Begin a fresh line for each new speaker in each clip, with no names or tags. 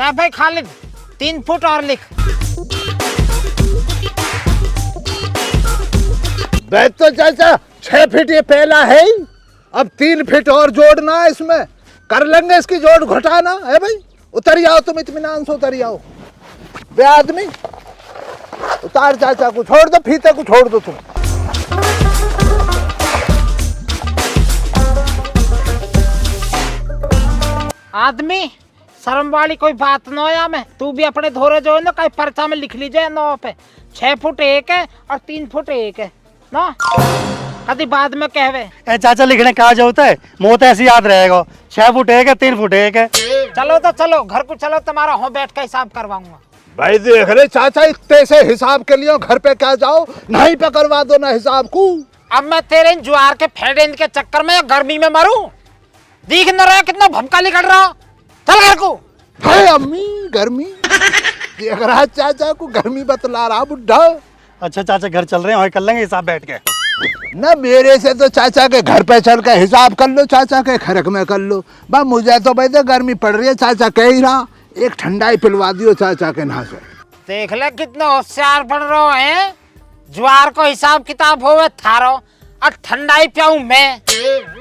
जा भाई खालिद 3 फुट और लिख।
बैठ तो चाचा 6 फीट ये पहला है ही, अब 3 फीट और जोड़ना है, इसमें कर लेंगे इसकी जोड़ घटाना है भाई। उतर जाओ तुम, इत्मीनान से उतर जाओ। बे आदमी उतार चाचा को, छोड़ दो फीते को, छोड़ दो तुम।
आदमी शर्म वाली कोई बात न हो में, तू भी अपने धोरे जो है ना कहीं पर्चा में लिख लीजिए 9 पे 6 फुट 1 है और 3 फुट 1 है ना, कभी बाद में कहवे।
ए चाचा लिखने कहा जाता है, मुँह तो ऐसे याद रहेगा। 6 फुट 1 है, 3 फुट 1 है।
चलो तो चलो घर को चलो, तुम्हारा हो बैठ का हिसाब करवाऊंगा।
भाई देख रहे चाचा, इतने से हिसाब के लिए घर पे क्या जाओ, नहीं पे करवा दो ना हिसाब को।
अब मैं तेरे इन ज्वार के फेडेंद के चक्कर में गर्मी में मरूं? दिख न रहा कितना भमका निकल रहा। चल घर को।
हाय अम्मी गर्मी देख रहा चाचा को, गर्मी बतला रहा बुढ़ा।
अच्छा चाचा घर चल रहे हैं, वहीं कर लेंगे हिसाब बैठ के।
ना मेरे से तो चाचा के घर पे चल के हिसाब कर लो, चाचा के खरक में कर लो। बा मुझे तो भाई तो गर्मी पड़ रही है, चाचा कह ही रहा एक ठंडाई पिलवा दियो चाचा के नहा से।
देख ले कितना होशियार बन रहा है। ज्वार को हिसाब किताब होवे थारो और ठंडाई पियाऊं मैं।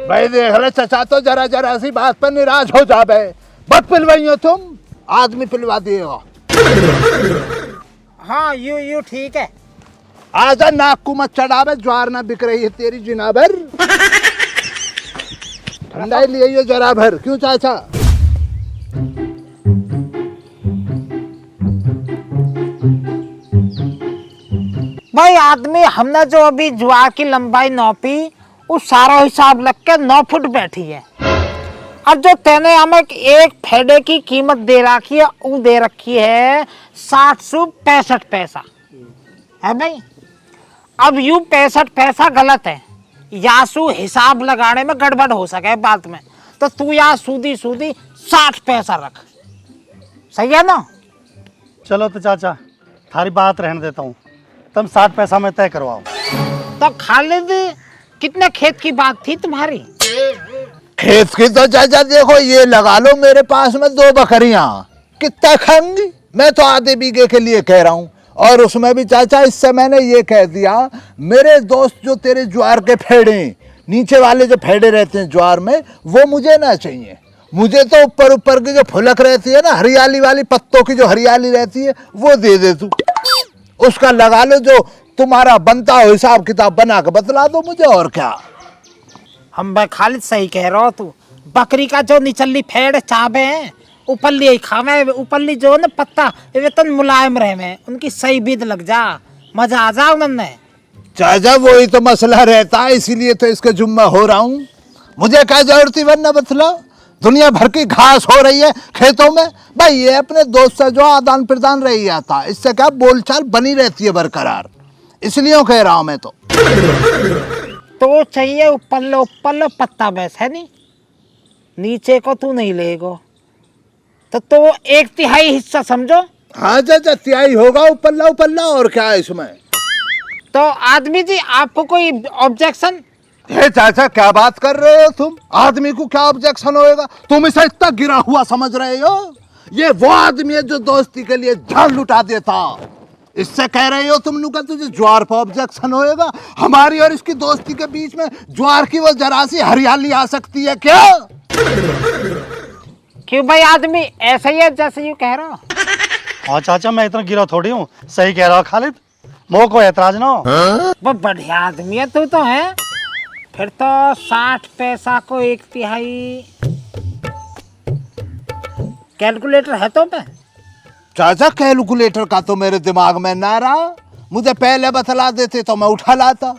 भाई देख रहे चाचा तो जरा जरा सी बात पर निराश हो जावे। बत पिलवाइयो तुम, आदमी पिलवा दिएगा।
हाँ यू ठीक है।
आजा नाक को मत चढ़ावे, ज्वार ना बिक रही है तेरी जिनाबर। ठंडाई लिए जरा भर, क्यों चाचा?
भाई आदमी हमने जो अभी ज्वार की लंबाई नापी, उस सारा हिसाब लग के 9 फुट बैठी है। और जो तेने हमें एक फेडे की कीमत दे रखी है, वो दे रखी है 765 पैसा है भाई। अब यूं 65 पैसा गलत है, यासू हिसाब लगाने में गड़बड़ हो सके बात में, तो तू यहाँ सूदी 60 पैसा रख, सही है ना?
चलो तो चाचा थारी बात रहने देता हूँ, तुम 60 पैसा में तय करवाओ।
तो खालिद कितने खेत की बात थी तुम्हारी?
खेत की तो चाचा देखो ये लगा लो, मेरे पास में 2 बकरियां, कितना खाऊंगी मैं तो आधे बीघे के लिए कह रहा हूँ। और उसमें भी चाचा इससे मैंने ये कह दिया, मेरे दोस्त जो तेरे ज्वार के फेड़े नीचे वाले जो फेड़े रहते हैं ज्वार में, वो मुझे ना चाहिए। मुझे तो ऊपर ऊपर की जो फुलक रहती है ना, हरियाली वाली पत्तों की जो हरियाली रहती है, वो दे दे तू। उसका लगा लो, जो तुम्हारा बनता हो हिसाब किताब बना के बतला दो मुझे, और क्या।
हम भाई खालिद सही कह रहा हो तू। बकरी का जो निचली फेड़ चाबे हैं, ऊपरली खावे, ऊपरली जो ना पत्ता वे तो मुलायम रहे, उनकी सही बीद लग जा, मजा आ जा उन्होंने।
चाचा वही तो मसला रहता है, इसीलिए तो इसके जुम्मा हो रहा हूँ। मुझे क्या जरूरत थी वरना बतला, दुनिया भर की घास हो रही है खेतों में। भाई ये अपने दोस्त से जो आदान प्रदान रही जाता, इससे क्या बोलचाल बनी रहती है बरकरार, इसलिए कह रहा हूँ मैं तो
चाहिए ऊपर लो पत्ता बस है नहीं, नीचे को तू नहीं लेगा तो 1/3 हिस्सा समझो।
हाँ चाचा तिहाई होगा ऊपर और क्या है इसमें।
तो आदमी जी आपको कोई ऑब्जेक्शन?
हे चाचा क्या बात कर रहे हो तुम, आदमी को क्या ऑब्जेक्शन होएगा? तुम इसे इतना गिरा हुआ समझ रहे हो? ये वो आदमी है जो दोस्ती के लिए जान लुटा देता, इससे कह रहे हो तुम लोग का तुझे ज्वार पर ऑब्जेक्शन होएगा? हमारी और इसकी दोस्ती के बीच में ज्वार की वो जरा सी हरियाली आ सकती है क्या?
क्यों भाई आदमी ऐसा ही है जैसे यू कह रहा हो?
हाँ चाचा मैं इतना गिरा थोड़ी हूँ, सही कह रहा हो खालिद, मोह को ऐतराज ना हो।
वो बढ़िया आदमी है तू तो है। फिर तो 60 पैसा को 1/3 कैलकुलेटर है तो पे?
चाचा कैलकुलेटर का तो मेरे दिमाग में ना रहा, मुझे पहले बतला देते तो मैं उठा लाता।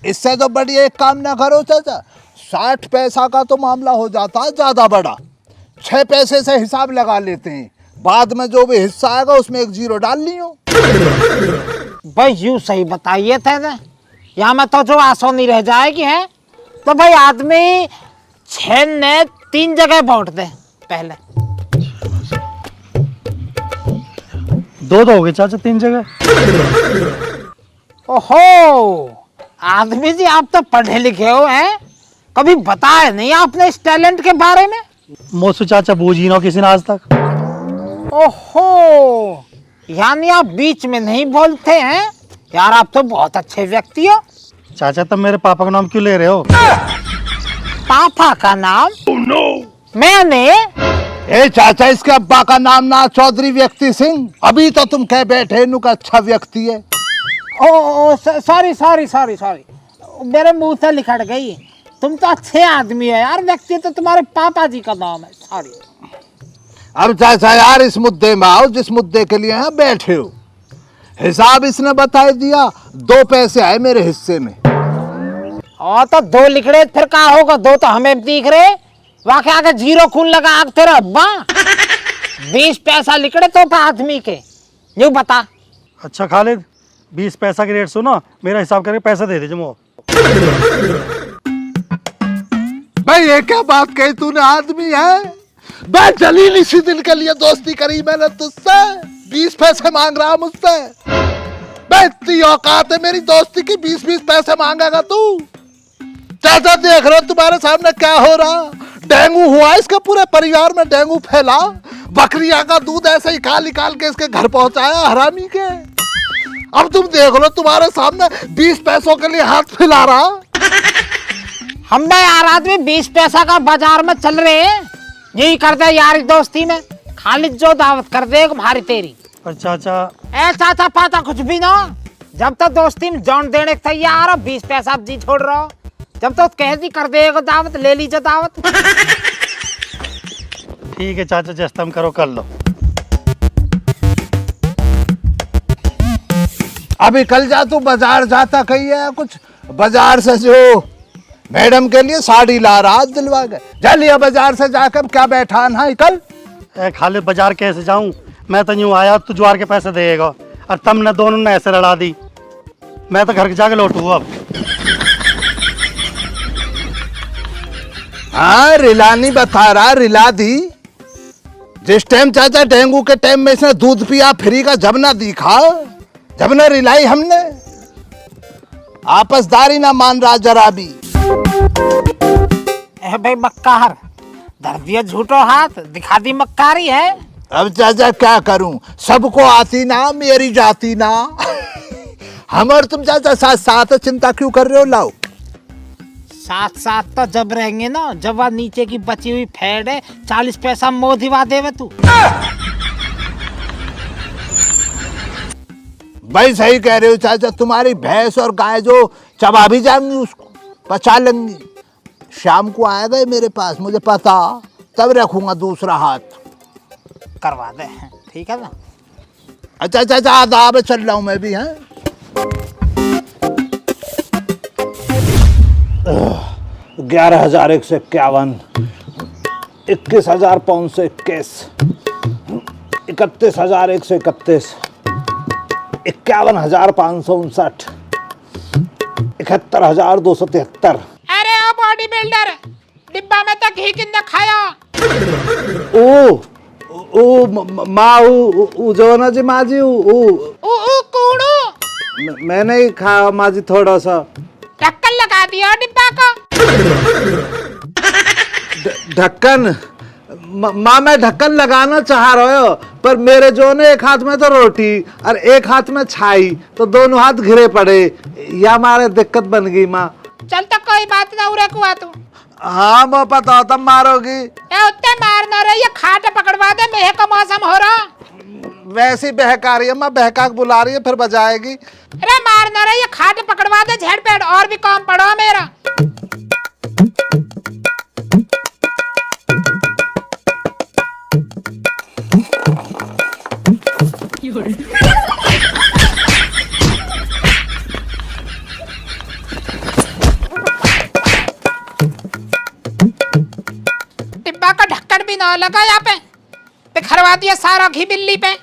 इससे तो बढ़िया एक काम ना करो चाचा, 60 पैसा का तो मामला हो जाता है ज्यादा बड़ा, 6 पैसे से हिसाब लगा लेते हैं, बाद में जो भी हिस्सा आएगा उसमें 1 0 डाल लियो।
भाई यूं सही बताइए थे ना, यहाँ में तो जो आसो नहीं रह जाएगी है। तो भाई आदमी 6 ने 3 जगह बांट दे पहले।
2 हो गए चाचा 3 जगह।
ओहो आदमी जी आप तो पढ़े लिखे हो हैं, कभी बताया नहीं आपने इस टैलेंट के बारे में?
मोसू चाचा बूझी ना किसी ने आज तक।
ओहो, यानी आप बीच में नहीं बोलते हैं। यार आप तो बहुत अच्छे व्यक्ति हो।
चाचा तुम मेरे पापा का नाम क्यों ले रहे हो?
पापा का नाम? मैंने?
ए चाचा, इसके अब्बा का नाम ना चौधरी व्यक्ति सिंह। अभी तो तुम कह बैठे इनू का अच्छा व्यक्ति है।
ओ सॉरी सॉरी सॉरी सॉरी, मेरे मुंह से निकल गई। तुम तो अच्छे आदमी हो यार। व्यक्ति तो तुम्हारे पापा जी का नाम है। सॉरी।
अब चाचा यार इस मुद्दे में आओ जिस मुद्दे के लिए यहाँ बैठे हो। हिसाब इसने बता दिया, 2 पैसे आए मेरे हिस्से में।
और तो 2 लिखड़े फिर कहा होगा, 2 तो हमें दिख रहे। वाकई आगे 0 खून लगा आग तेरा अब्बा। 20 पैसा लिखड़े तो आदमी के, यूं बता।
अच्छा खालिद, 20 पैसा की रेट सुनो, मेरा हिसाब करके पैसे दे दीजिए मुझे।
भाई ये क्या बात कही तूने? आदमी है मैं, जलील इसी दिन के लिए दोस्ती करी मैंने तुझसे। 20 पैसे मांग रहा मुझसे? भाई इतनी औकात है मेरी दोस्ती की, 20-20 पैसे मांगेगा तू? चाचा देख रहे हो तुम्हारे सामने क्या हो रहा। डेंगू हुआ इसके पूरे परिवार में, डेंगू फैला। बकरियां का दूध ऐसे ही निकाल के इसके घर पहुंचाया हरामी के। अब तुम देख लो तुम्हारे सामने 20 पैसों के लिए हाथ फैला रहा।
हमने यार आदमी 20 पैसा का बाजार में चल रहे हैं, यही करते यारी दोस्ती में। खालिद जो दावत कर दे भारी तेरी।
पर चाचा,
ए चाचा पाता कुछ भी ना। जब तक दोस्ती में जान देने के तैयार हो, 20 पैसा अब जी छोड़ रहा हो। जब तक कह दी कर देगा दावत, ले लीजिए दावत।
ठीक है चाचा, जैसा तुम करो कर लो।
अभी कल जा तू बाजार जाता कही है कुछ, बाजार से जो मैडम के लिए साड़ी ला रहा दिलवा गए। जा लिया बाजार से जाकर, क्या बैठा ना कल।
ए खालिद, बाजार कैसे जाऊं? मैं तो यूं आया, तू ज्वार के पैसे देगा और तुमने दोनों ने ऐसे लड़ा दी। मैं तो घर के जाके लौटू अब।
हाँ रिलानी बता रहा, रिला दी। जिस टाइम चाचा डेंगू के टाइम में इसने दूध पिया फ्री का, जब ना दिखा, जब ना रिलाई हमने। आपसदारी ना मान रहा जरा भी।
भाई मक्कार, धर दिया झूठो हाथ, दिखा दी मक्कारी है।
अब चाचा क्या करूं, सबको आती ना मेरी जाती ना। हम और तुम चाचा साथ साथ चिंता क्यों कर रहे हो? लाओ
साथ साथ तो जब रहेंगे ना, जब वह नीचे की बची हुई फेड है 40 पैसा मोह दिवा देवे तू।
भाई सही कह रहे हो चाचा, तुम्हारी भैंस और गाय जो चबा भी जाएंगी उसको पचा लेंगी। शाम को आएगा मेरे पास, मुझे पता, तब रखूंगा दूसरा हाथ।
करवा दे, ठीक है ना?
अच्छा चाचा आदाब चल रहा हूं मैं भी। हैं 11,151, 21,521, 31,131, 51,559, 71,273।
अरे ओ बॉडी बिल्डर, डिब्बा में तो घी किन्ने खाया?
माँ जो ना जी माँ जी
कूड़ू
मैंने ही खाया माँ जी थोड़ा सा।
ढक्कन लगा दिया डिब्बा का।
ढक्कन? माँ मैं ढक्कन लगाना चाह रहा हो, पर मेरे जो ने एक हाथ में तो रोटी और एक हाथ में छाई, तो दोनों हाथ घिरे पड़े। या हमारे दिक्कत बन गई माँ।
चल तो कोई बात ना, उरे कुआ तू।
हाँ मैं पता, तब मारोगी।
उत्ते मार ना रही, ये खाट पकड़वा दे, मेह का मौसम हो रहा।
वैसी बहका रही है माँ, बहका के बुला रही है, फिर बजाएगी।
अरे मार ना रही, ये खाट पकड़वा दे, झेड़ पेड़ और भी काम पड़ा मेरा। डिब्बा का ढक्कन भी ना लगा यहाँ पे, बिखरवा दिया सारा घी बिल्ली पे।